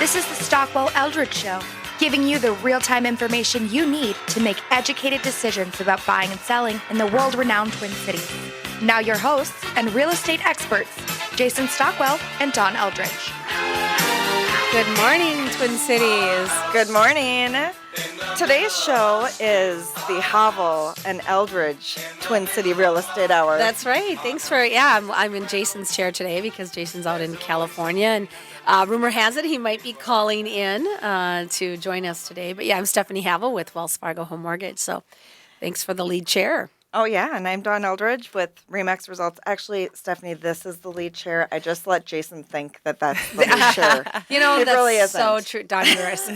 This is the Stockwell Eldridge Show, giving you the real-time information you need to make educated decisions about buying and selling in the world-renowned Twin Cities. Now your hosts and real estate experts, Jason Stockwell and Dawn Eldridge. Good morning, Twin Cities. Good morning. Today's show is the Havel and Eldridge Twin City Real Estate Hour. That's right. Thanks for, I'm in Jason's chair today because Jason's out in California. And rumor has it he might be calling in to join us today. But I'm Stephanie Havel with Wells Fargo Home Mortgage. So thanks for the lead chair. Oh, yeah, and I'm Dawn Eldridge with RE/MAX Results. Actually, Stephanie, this is the lead chair. I just let Jason think that that's the lead chair. It that's really isn't. So true. Dawn, you are so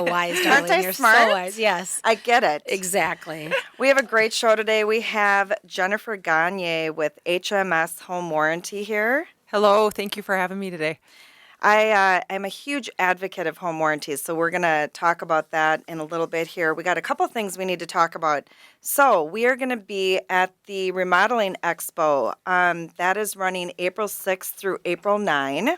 wise, darling. Aren't I You're smart? so wise. Yes. I get it. Exactly. We have a great show today. We have Jennifer Gagne with HMS Home Warranty here. Hello. Thank you for having me today. I'm a huge advocate of home warranties, so we're going to talk about that in a little bit here. We got a couple things we need to talk about. So we are going to be at the Remodeling Expo. That is running April 6th through April 9.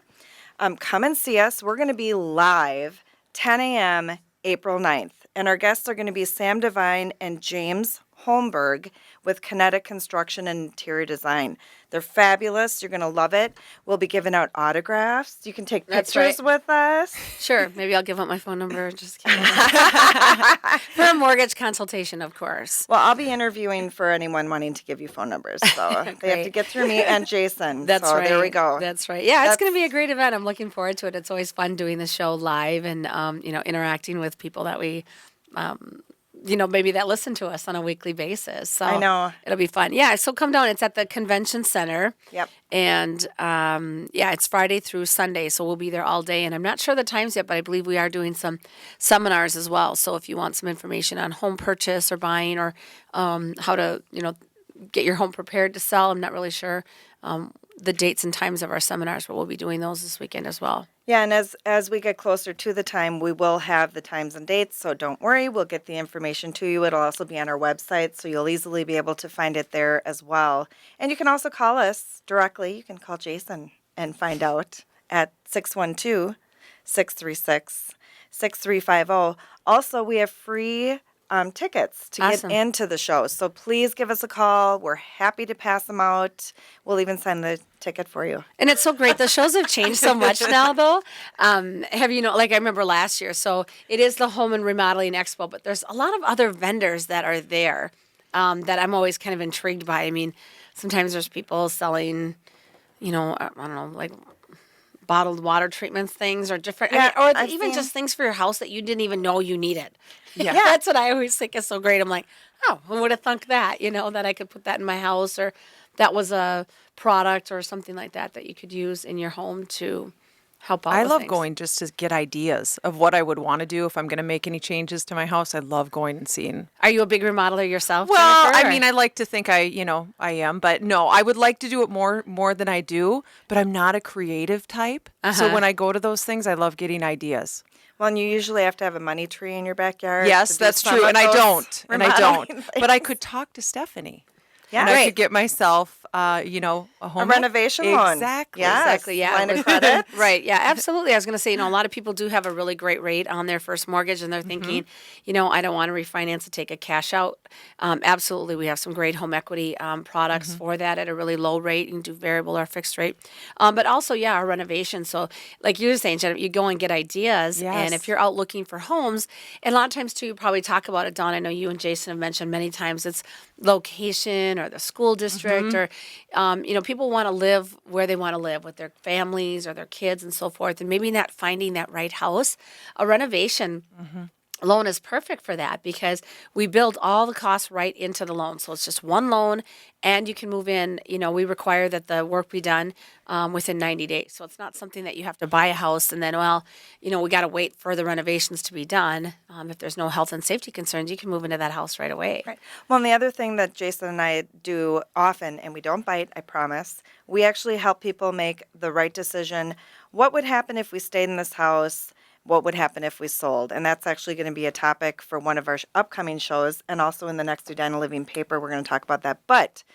Come and see us. We're going to be live 10 a.m. April 9th. And our guests are going to be Sam Devine and James Holmberg with Kinetic Construction and Interior Design. They're fabulous. You're going to love it. We'll be giving out autographs. You can take pictures with us. Sure. Maybe I'll give out my phone number. Just kidding. For a mortgage consultation, of course. Well, I'll be interviewing for anyone wanting to give you phone numbers. So they have to get through me and Jason. That's so right. There we go. That's right. Yeah, it's going to be a great event. I'm looking forward to it. It's always fun doing the show live and, interacting with people that we maybe that listen to us on a weekly basis. So I know. It'll be fun. Yeah, so come down. It's at the Convention Center. Yep. And, it's Friday through Sunday, so we'll be there all day. And I'm not sure the times yet, but I believe we are doing some seminars as well. So if you want some information on home purchase or buying or how to, get your home prepared to sell, I'm not really sure the dates and times of our seminars, but we'll be doing those this weekend as well. Yeah, and as we get closer to the time, we will have the times and dates, so don't worry. We'll get the information to you. It'll also be on our website, so you'll easily be able to find it there as well. And you can also call us directly. You can call Jason and find out at 612-636-6350. Also, we have free tickets to Awesome. get into the show. So please give us a call. We're happy to pass them out. We'll even sign the ticket for you. And it's so great. The shows have changed so much now, though. I remember last year. So it is the Home and Remodeling Expo, but there's a lot of other vendors that are there that I'm always kind of intrigued by. I mean, sometimes there's people selling, I don't know, like bottled water treatments, things or different, just things for your house that you didn't even know you needed. Yeah. That's what I always think is so great. I'm like, oh, who would have thunk that, that I could put that in my house, or that was a product or something like that you could use in your home to help out. I with love things. going just to get ideas of what I would want to do if I'm going to make any changes to my house. I love going and seeing. Are you a big remodeler yourself? Well, Jennifer, I mean, I like to think I am, but no, I would like to do it more than I do, but I'm not a creative type. So when I go to those things, I love getting ideas. Well, and you usually have to have a money tree in your backyard. Yes, that's true, and I don't. But I could talk to Stephanie. Yeah, and I could get myself, a home renovation loan. Exactly. Yes. Exactly. Yeah. Line of credit. Right. Yeah. Absolutely. I was going to say, a lot of people do have a really great rate on their first mortgage, and they're thinking, I don't want to refinance and take a cash out. Absolutely, we have some great home equity products for that at a really low rate. You can do variable or fixed rate, but also, our renovation. So, like you were saying, Jennifer, you go and get ideas, and if you're out looking for homes, and a lot of times too, you probably talk about it, Dawn. I know you and Jason have mentioned many times it's location or the school district or people want to live where they want to live with their families or their kids and so forth, and maybe not finding that right house. A renovation loan is perfect for that because we build all the costs right into the loan. So it's just one loan and you can move in. We require that the work be done within 90 days. So it's not something that you have to buy a house and then, we got to wait for the renovations to be done. If there's no health and safety concerns, you can move into that house right away. Right. Well, and the other thing that Jason and I do often, and we don't bite, I promise, we actually help people make the right decision. What would happen if we stayed in this house? What would happen if we sold? And that's actually going to be a topic for one of our upcoming shows, and also in the next Edina Living paper, we're going to talk about that. But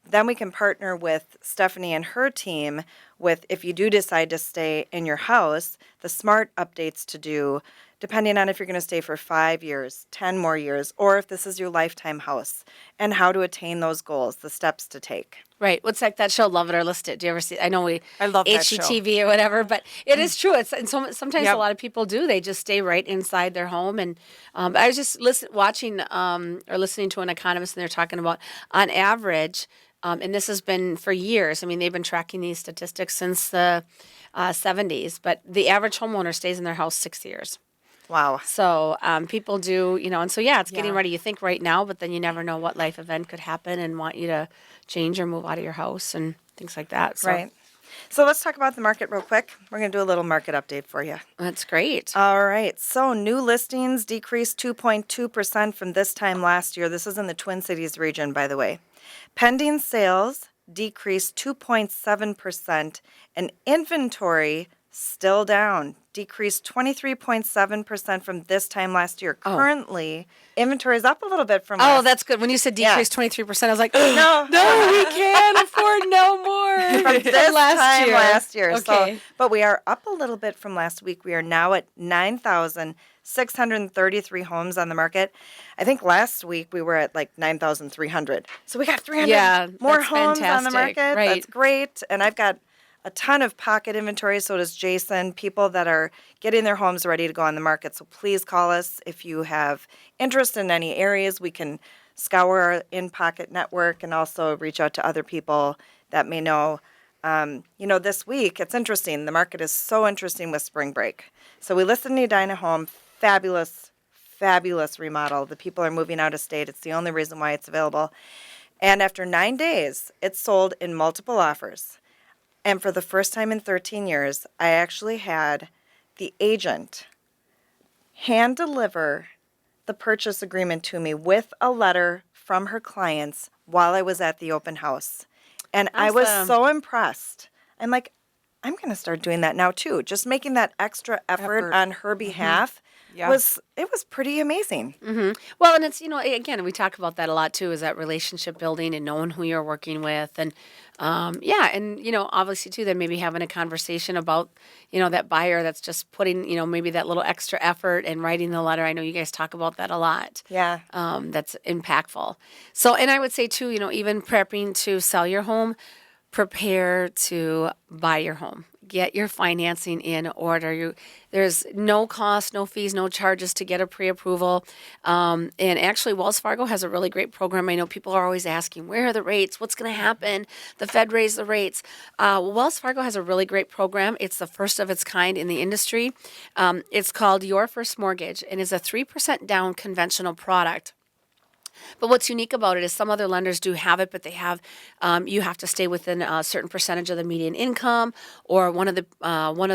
Then we can partner with Stephanie and her team with, if you do decide to stay in your house, the smart updates to do, depending on if you're going to stay for 5 years, 10 more years, or if this is your lifetime house, and how to attain those goals, the steps to take. Right. What's like that show, Love It or List It? Do you ever see? I know I love that show. HGTV or whatever, but it is true. It's and sometimes Yep. a lot of people do. They just stay right inside their home. And I was just watching or listening to an economist, and they're talking about on average, and this has been for years. I mean, they've been tracking these statistics since the 70s, but the average homeowner stays in their house 6 years. Wow. So people do, and so yeah, it's getting Yeah. ready. You think right now, but then you never know what life event could happen and want you to change or move out of your house and things like that. So Right. So let's talk about the market real quick. We're going to do a little market update for you. that's great. All right. So new listings decreased 2.2% from this time last year. This is in the Twin Cities region, by the way. Pending sales decreased 2.7%, and inventory still down, decreased 23.7% from this time last year. Currently, inventory is up a little bit from Oh, last that's good. When you said Yeah. decrease 23%, I was like, No. no, we can't afford no more from this last year. last year. Okay. So, but we are up a little bit from last week. We are now at 9,633 homes on the market. I think last week we were at like 9,300. So we got 300 Yeah, more that's homes on the fantastic. market. Right. That's great. And I've got a ton of pocket inventory. So does Jason, people that are getting their homes ready to go on the market. So please call us if you have interest in any areas. We can scour our in-pocket network and also reach out to other people that may know. This week, it's interesting. The market is so interesting with spring break. So we listed an Edina home, fabulous, fabulous remodel. The people are moving out of state. It's the only reason why it's available. And after 9 days, it's sold in multiple offers. And for the first time in 13 years, I actually had the agent hand deliver the purchase agreement to me with a letter from her clients while I was at the open house. And I was Awesome. so impressed. I'm like, I'm going to start doing that now too. Just making that extra effort on her behalf Yeah. was pretty amazing. Well, and it's, again, we talk about that a lot too, is that relationship building and knowing who you're working with. And obviously too, then maybe having a conversation about, that buyer that's just putting, maybe that little extra effort and writing the letter. I know you guys talk about that a lot. Yeah. That's impactful. So, and I would say too, even prepping to sell your home, prepare to buy your home. Get your financing in order. There's no cost, no fees, no charges to get a pre-approval. And actually, Wells Fargo has a really great program. I know people are always asking, where are the rates? What's going to happen? The Fed raised the rates. Wells Fargo has a really great program. It's the first of its kind in the industry. It's called Your First Mortgage, and is a 3% down conventional product. But what's unique about it is some other lenders do have it, but they have you have to stay within a certain percentage of the median income, or one of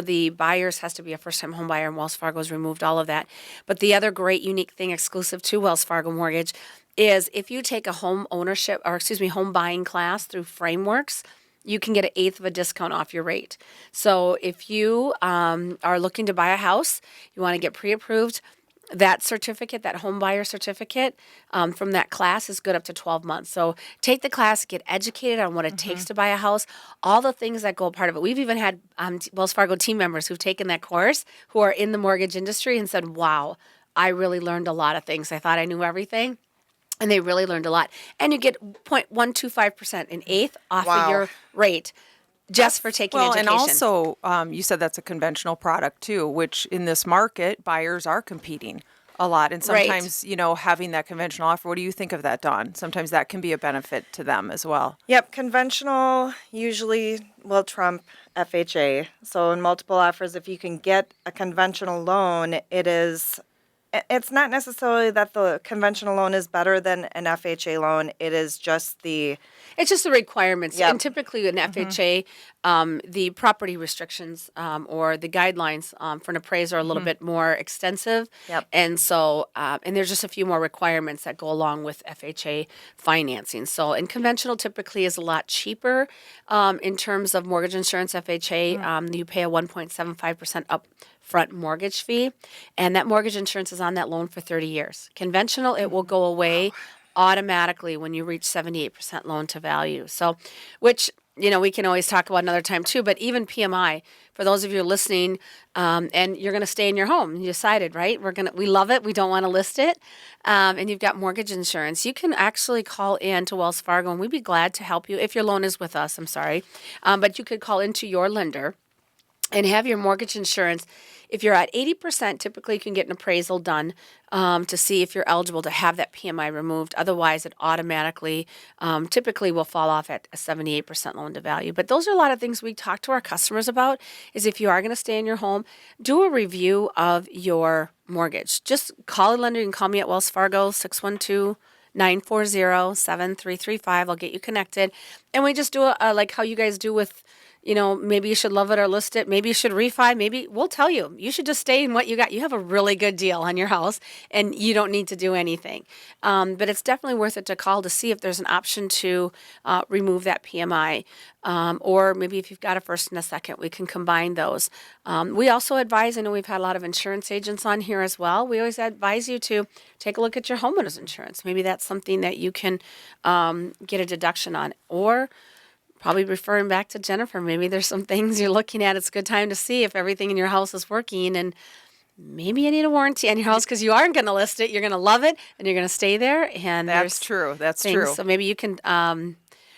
the buyers has to be a first-time home buyer, and Wells Fargo's removed all of that. But the other great unique thing exclusive to Wells Fargo Mortgage is if you take a home buying class through Frameworks, you can get 1/8 of a discount off your rate. So if you are looking to buy a house, you want to get pre-approved, that certificate, that home buyer certificate from that class is good up to 12 months. So take the class, get educated on what it takes to buy a house, all the things that go part of it. We've even had Wells Fargo team members who've taken that course who are in the mortgage industry and said, wow, I really learned a lot of things. I thought I knew everything. And they really learned a lot. And you get 0.125%, an 1/8 off Wow. of your rate just for taking education. And also, you said that's a conventional product too, which in this market, buyers are competing a lot. And Right. sometimes, having that conventional offer, what do you think of that, Dawn? Sometimes that can be a benefit to them as well. Yep, conventional usually will trump FHA. So in multiple offers, if you can get a conventional loan, it's not necessarily that the conventional loan is better than an FHA loan. It is just It's just the requirements. Yep. And typically in FHA, the property restrictions or the guidelines for an appraiser are a little bit more extensive. Yep. And so, and there's just a few more requirements that go along with FHA financing. So, and conventional typically is a lot cheaper in terms of mortgage insurance. FHA, you pay a 1.75% upfront mortgage fee, and that mortgage insurance is on that loan for 30 years. Conventional, it will go away automatically when you reach 78% loan to value. So, which, we can always talk about another time too, but even PMI, for those of you listening, and you're going to stay in your home, you decided, right? We love it. We don't want to list it. And you've got mortgage insurance. You can actually call in to Wells Fargo and we'd be glad to help you if your loan is with us. I'm sorry. But you could call into your lender and have your mortgage insurance. If you're at 80%, typically you can get an appraisal done to see if you're eligible to have that PMI removed. Otherwise, it automatically typically will fall off at a 78% loan to value. But those are a lot of things we talk to our customers about, is if you are going to stay in your home, do a review of your mortgage. Just call a lender. You can call me at Wells Fargo, 612-940-7335. I'll get you connected. And we just do like how you guys do with, maybe you should love it or list it. Maybe you should refi. Maybe we'll tell you. You should just stay in what you got. You have a really good deal on your house and you don't need to do anything. But it's definitely worth it to call to see if there's an option to remove that PMI. Or maybe if you've got a first and a second, we can combine those. We also advise, I know we've had a lot of insurance agents on here as well. We always advise you to take a look at your homeowner's insurance. Maybe that's something that you can get a deduction on. Or probably referring back to Jennifer, maybe there's some things you're looking at. It's a good time to see if everything in your house is working, and maybe you need a warranty on your house because you aren't going to list it. You're going to love it, and you're going to stay there. And That's true. That's true. So maybe you can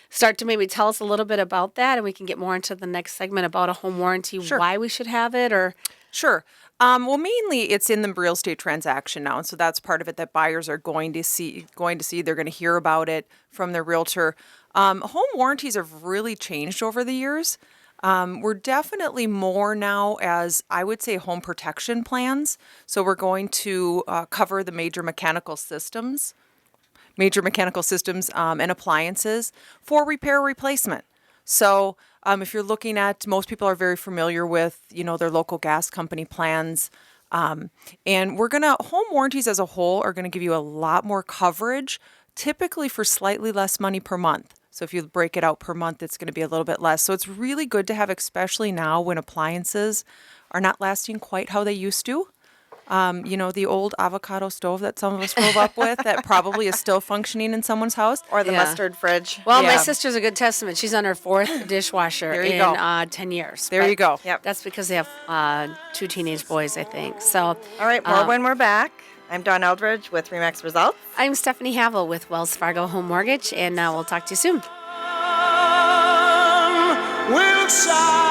start to maybe tell us a little bit about that, and we can get more into the next segment about a home warranty, why we should have it, or... Sure. Well, mainly it's in the real estate transaction now, and so that's part of it that buyers are going to see. They're going to hear about it from their realtor. Home warranties have really changed over the years. We're definitely more now as, I would say, home protection plans. So we're going to cover the major mechanical systems and appliances for repair replacement. So if you're looking at, most people are very familiar with, their local gas company plans. And home warranties as a whole are going to give you a lot more coverage, typically for slightly less money per month. So if you break it out per month, it's going to be a little bit less. So it's really good to have, especially now when appliances are not lasting quite how they used to. The old avocado stove that some of us grew up with that probably is still functioning in someone's house. Or the mustard fridge. Well, my sister's a good testament. She's on her 4th dishwasher in 10 years. There you go. Yep. That's because they have 2 teenage boys, I think. So, all right, more when we're back. I'm Dawn Eldridge with Remax Results. I'm Stephanie Havel with Wells Fargo Home Mortgage, and we'll talk to you soon. Will shine.